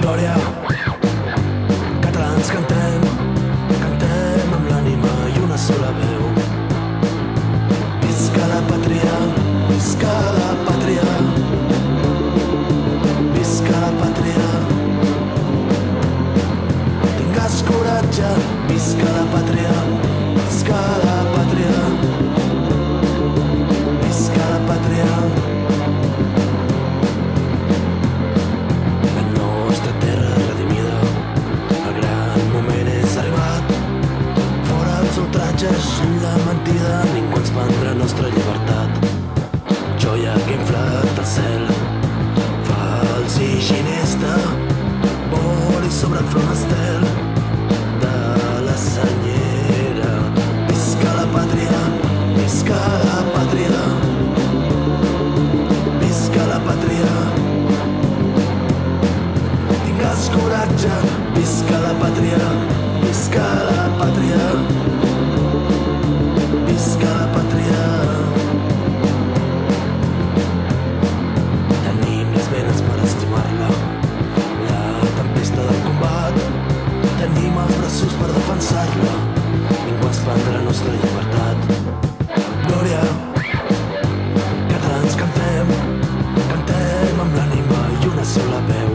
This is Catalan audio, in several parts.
Glòria, catalans cantem, cantem amb l'ànima i una sola veu. Visca la pàtria, visca la pàtria, visca la pàtria. Tingues coratge, visca la pàtria, visca la pàtria, visca la pàtria. La nostra terra redimida, el gran moment és arribat. Fora els ultratges, la mentida, ningú ens prendrà nostra llibertat. Joia que ha inflat el cel, fals i ginesta, voli sobre el front estel de la senyera. Visca la pàtria, visca la pàtria, visca la pàtria. Tingues coratge, visca la pàtria, visca la pàtria, visca la pàtria. Tenim les venes per estimar-la, la tempesta del combat. Tenim els braços per defensar-la, ningú ens prendrà la nostra llibertat. Glòria, catalans cantem, cantem amb l'ànima i una sola veu.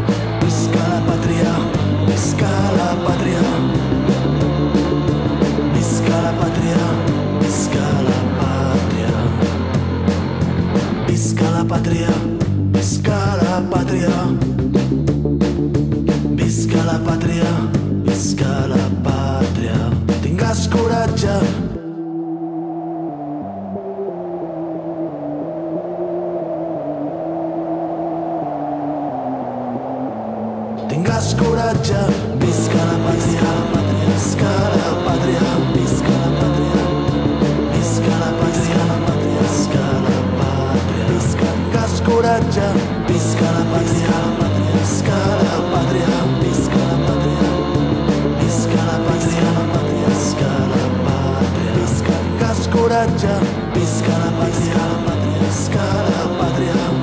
Visca la pàtria, visca la pàtria, visca la pàtria, visca la pàtria, visca la pàtria, visca la pàtria, visca la pàtria, visca la pàtria. Tingues coratge, tingues coratge, visca la pàtria, visca la pàtria, visca la pàtria, visca la pàtria, visca la pàtria, visca. Tingues coratge, visca la pàtria, visca la pàtria, visca la pàtria, visca la pàtria, visca la pàtria, visca. Tingues coratge, visca la pàtria, visca la pàtria.